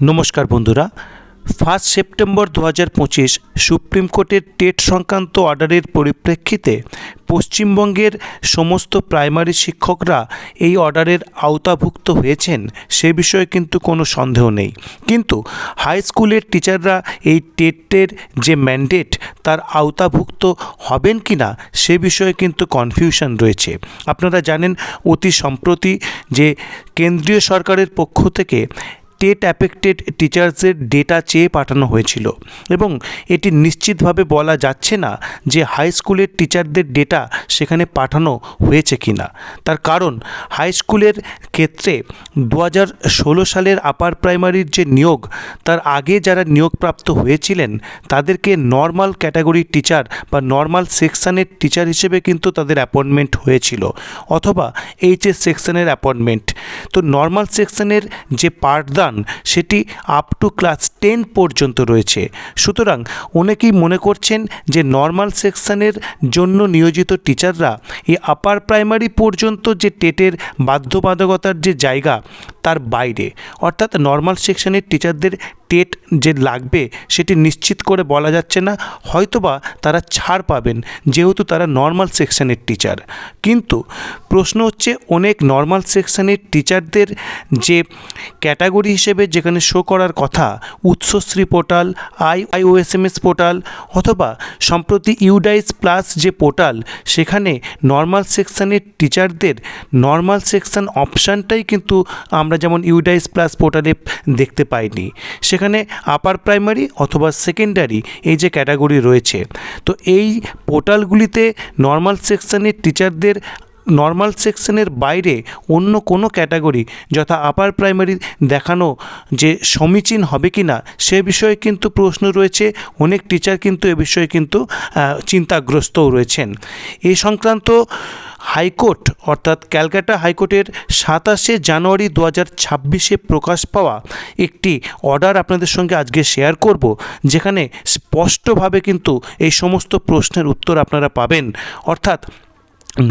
নমস্কার বন্ধুরা, 1 September 2025 supreme কোর্টের টেট সংক্রান্ত অর্ডারের পরিপ্রেক্ষিতে পশ্চিমবঙ্গের সমস্ত প্রাইমারি শিক্ষকরা এই অর্ডারের আওতাভুক্ত হয়েছেন সে বিষয়ে কিন্তু কোনো সন্দেহ নেই। কিন্তু হাই স্কুলের টিচাররা এই টেটের যে ম্যান্ডেট তার আওতাভুক্ত হবেন কি না সে বিষয়ে কিন্তু কনফিউশন রয়েছে। আপনারা জানেন অতি সম্প্রতি যে কেন্দ্রীয় সরকারের পক্ষ থেকে টেট অ্যাফেক্টেড টিচার্সের ডেটা চেয়ে পাঠানো হয়েছিল এবং এটি নিশ্চিতভাবে বলা যাচ্ছে না যে হাই স্কুলের টিচারদের ডেটা সেখানে পাঠানো হয়েছে কি না। তার কারণ হাই স্কুলের ক্ষেত্রে 2016 সালের আপার প্রাইমারির যে নিয়োগ, তার আগে যারা নিয়োগপ্রাপ্ত হয়েছিলেন তাদেরকে নর্মাল ক্যাটাগরির টিচার বা নর্মাল সেকশানের টিচার হিসেবে কিন্তু তাদের অ্যাপয়েন্টমেন্ট হয়েছিল, অথবা এইচএস সেকশানের অ্যাপয়েন্টমেন্ট। তো নর্মাল সেকশানের যে পাঠদান সেটি আপ টু ক্লাস 10 পর্যন্ত রয়েছে। সুতরাং অনেকেই মনে করছেন যে নর্মাল সেকশনের জন্য নিয়োজিত টিচাররা এই আপার প্রাইমারি পর্যন্ত যে টেটের বাধ্যবাধকতার যে জায়গা তার বাইরে, অর্থাৎ নর্মাল সেকশনের টিচারদের টেট যে লাগবে সেটি নিশ্চিত করে বলা যাচ্ছে না, হয়তোবা তারা ছাড় পাবেন যেহেতু তারা নর্মাল সেকশনের টিচার। কিন্তু প্রশ্ন হচ্ছে অনেক নর্মাল সেকশনের টিচারদের যে ক্যাটাগরি হিসেবে যেখানে শো করার কথা উৎসশ্রী পোর্টাল, IOSMS পোর্টাল অথবা সম্প্রতি ইউডাইস প্লাস যে পোর্টাল, সেখানে নর্মাল সেকশনের টিচারদের নর্মাল সেকশন অপশানটাই কিন্তু আমরা যেমন ইউডাইস প্লাস পোর্টালে দেখতে পাইনি। সেখানে আপার প্রাইমারি অথবা সেকেন্ডারি এই যে ক্যাটাগরি রয়েছে, তো এই পোর্টালগুলিতে নর্মাল সেকশনের টিচারদের নর্মাল সেকশনের বাইরে অন্য কোনো ক্যাটাগরি যথা আপার প্রাইমারি দেখানো যে সমীচীন হবে কি না সে বিষয়ে কিন্তু প্রশ্ন রয়েছে। অনেক টিচার কিন্তু এ বিষয়ে কিন্তু চিন্তাগ্রস্তও রয়েছেন। এই সংক্রান্ত হাইকোর্ট অর্থাৎ ক্যালকাটা হাইকোর্টের 27 জানুয়ারি 2026 প্রকাশ পাওয়া একটি অর্ডার আপনাদের সঙ্গে আজকে শেয়ার করব, যেখানে স্পষ্টভাবে কিন্তু এই সমস্ত প্রশ্নের উত্তর আপনারা পাবেন। অর্থাৎ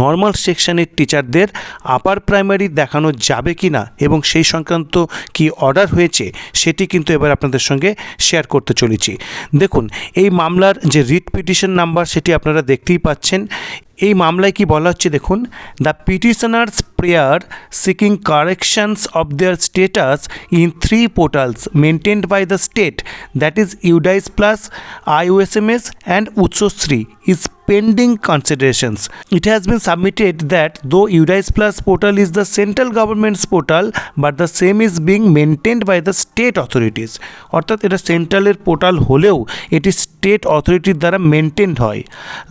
নর্মাল সেকশনের টিচারদের আপার প্রাইমারি দেখানো যাবে কি না এবং সেই সংক্রান্ত কি অর্ডার হয়েছে সেটি কিন্তু এবার আপনাদের সঙ্গে শেয়ার করতে চলেছি। দেখুন, এই মামলার যে রিট পিটিশন নাম্বার সেটি আপনারা দেখতেই পাচ্ছেন। এই মামলায় কি বলা হচ্ছে দেখুন, the petitioners prayer seeking corrections of their status in 3 portals maintained by the state, that is UDISE plus, IOSMS and Utsashree is pending considerations. It has been submitted that though UDIS Plus portal is the central government's portal, but the same is being maintained by the state authorities. অর্থাৎ এটা সেন্ট্রালের portal হলেও এটি state অথরিটির দ্বারা maintained হয়।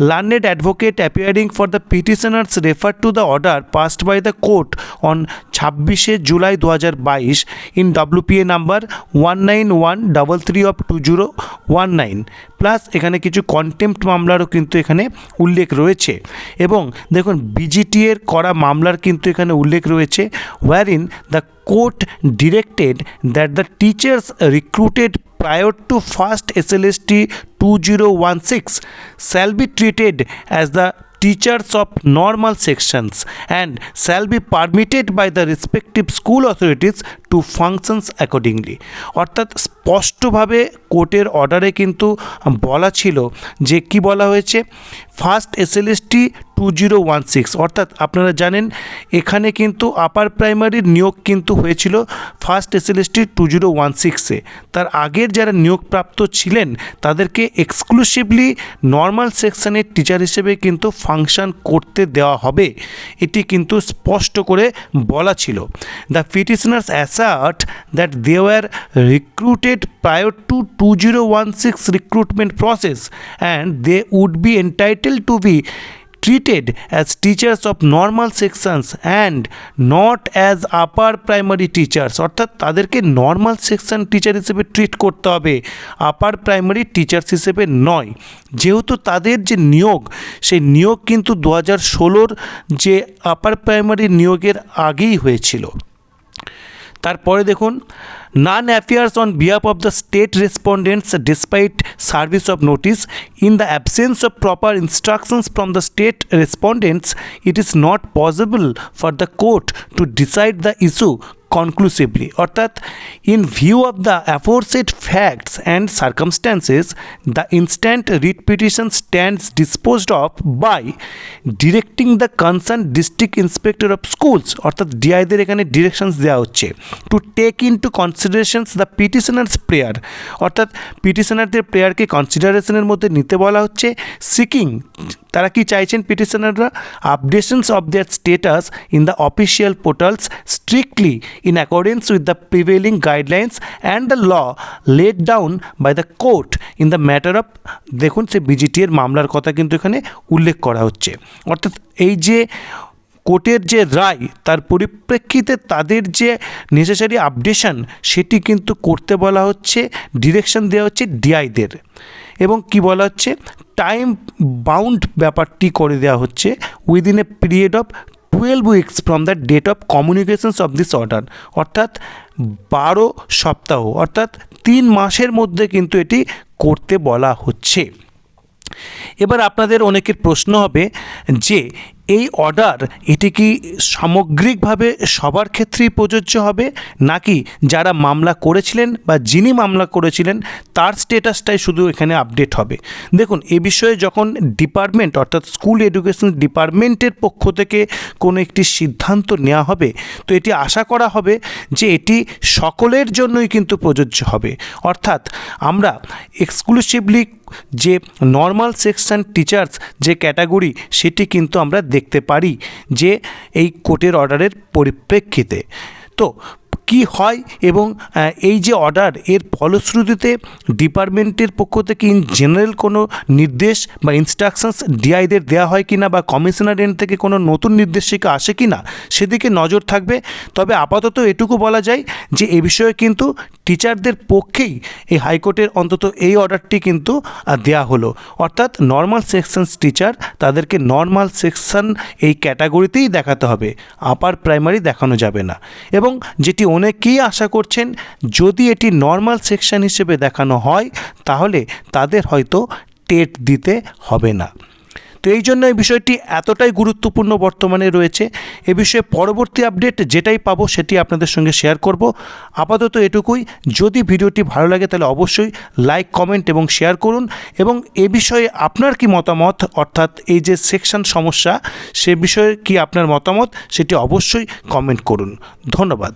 Learned advocate appearing for the petitioners referred to the order passed by the court on 26 July 2022 in WPA number 19133 of 2019 plus এখানে কিছু contempt মামলারও কিন্তু এখানে উল্লেখ রয়েছে। এবং দেখুন, BGT এর করা মামলার কিন্তু এখানে উল্লেখ রয়েছে, wherein the court directed that the teachers recruited prior to 1st SLST 2016 shall be treated as the teachers of normal sections and shall be permitted by the respective school authorities to functions accordingly. অর্থাৎ স্পষ্টভাবে কোর্টের অর্ডারে কিন্তু বলা ছিল যে কি বলা হয়েছে, 1st SLST 2016, অর্থাৎ আপনারা জানেন এখানে কিন্তু আপার প্রাইমারির নিয়োগ কিন্তু হয়েছিল 1st SLST 2016-এ। তার আগের যারা নিয়োগপ্রাপ্ত ছিলেন তাদেরকে এক্সক্লুসিভলি নর্মাল সেকশনের টিচার হিসেবে কিন্তু ফাংশন করতে দেওয়া হবে, এটি কিন্তু স্পষ্ট করে বলা ছিল। The petitioners assert that they were recruited prior to 2016 recruitment process and they would be entitled to be treated as teachers of normal sections and not as upper primary teachers, অর্থাৎ তাদেরকে নর্মাল সেকশন টিচার হিসেবে treat করতে হবে, upper primary teachers হিসেবে নয়। যেহেতু তাদের যে নিয়োগ সেই নিয়োগ কিন্তু 2016 যে আপার প্রাইমারি নিয়োগের আগেই হয়েছিল। তারপরে দেখুন, none appears on behalf of the state respondents despite service of notice. In the absence of proper instructions from the state respondents, it is not possible for the court to decide the issue conclusively অর্থাৎ in view of the aforesaid facts and circumstances the instant writ petition stands disposed of by directing the concerned district inspector of schools অর্থাৎ ডিআইদের এখানে directions দেওয়া হচ্ছে to take into considerations the petitioners prayer অর্থাৎ পিটিশনারদের প্রেয়ারকে কনসিডারেশনের মধ্যে নিতে বলা হচ্ছে সিকিং তারা কি চাইছেন পিটিশনাররা updations of their status in the official portals strictly in accordance with the prevailing guidelines and the law laid down by the court in the matter of দেখুন সে বিজিটি এর মামলার কথা কিন্তু এখানে উল্লেখ করা হচ্ছে অর্থাৎ এই যে কোর্টের যে রায় তার পরিপ্রেক্ষিতে তাদের যে নেসেসারি আপডেশন সেটি কিন্তু করতে বলা হচ্ছে ডিরেকশন দেওয়া হচ্ছে ডিআইদের এবং কি বলা হচ্ছে টাইম বাউন্ড ব্যাপারটি করে দেওয়া হচ্ছে within a period of 12 weeks from the date of communications of this order অর্থাৎ 12 সপ্তাহ অর্থাৎ 3 মাসের মধ্যে কিন্তু এটি করতে বলা হচ্ছে। এবার আপনাদের অনেকের প্রশ্ন হবে যে এই অর্ডার এটি কি সামগ্রিকভাবে সবার ক্ষেত্রেই প্রযোজ্য হবে নাকি যারা মামলা করেছিলেন বা যিনি মামলা করেছিলেন তার স্ট্যাটাসটাই শুধু এখানে আপডেট হবে। দেখুন এ বিষয়ে যখন ডিপার্টমেন্ট অর্থাৎ স্কুল এডুকেশন ডিপার্টমেন্টের পক্ষ থেকে কোনো একটি সিদ্ধান্ত নেওয়া হবে তো এটি আশা করা হবে যে এটি সকলের জন্যই কিন্তু প্রযোজ্য হবে অর্থাৎ আমরা এক্সক্লুসিভলি যে নর্মাল সেকশন টিচার্স যে ক্যাটাগরি সেটি কিন্তু আমরা দেখতে পারি যে এই কোর্টের অর্ডারের পরিপ্রেক্ষিতে তো কি হয় এবং এই যে অর্ডার এর ফলশ্রুতিতে ডিপার্টমেন্টের পক্ষ থেকে ইন জেনারেল কোনো নির্দেশ বা ইনস্ট্রাকশনস ডিআইদের দেওয়া হয় কি না বা কমিশনার এন্ড থেকে কোনো নতুন নির্দেশিকা আসে কি না সেদিকে নজর থাকবে। তবে আপাতত এটুকু বলা যায় যে এ বিষয়ে কিন্তু টিচারদের পক্ষেই এই হাইকোর্টের অন্তত এই অর্ডারটি কিন্তু দেওয়া হলো অর্থাৎ নর্মাল সেকশনস টিচার তাদেরকে নর্মাল সেকশন এই ক্যাটাগরিতেই দেখাতে হবে আপার প্রাইমারি দেখানো যাবে না এবং যেটি অনেকেই আশা করছেন যদি এটি নর্মাল সেকশন হিসেবে দেখানো হয় তাহলে তাদের হয়তো টেট দিতে হবে না। তো এই জন্য এই বিষয়টি এতটাই গুরুত্বপূর্ণ বর্তমানে রয়েছে। এ বিষয়ে পরবর্তী আপডেট যেটাই পাবো সেটি আপনাদের সঙ্গে শেয়ার করব। আপাতত এটুকুই। যদি ভিডিওটি ভালো লাগে তাহলে অবশ্যই লাইক কমেন্ট এবং শেয়ার করুন এবং এ বিষয়ে আপনার কি মতামত অর্থাৎ এই যে সেকশন সমস্যা সে বিষয়ে কি আপনার মতামত সেটি অবশ্যই কমেন্ট করুন। ধন্যবাদ।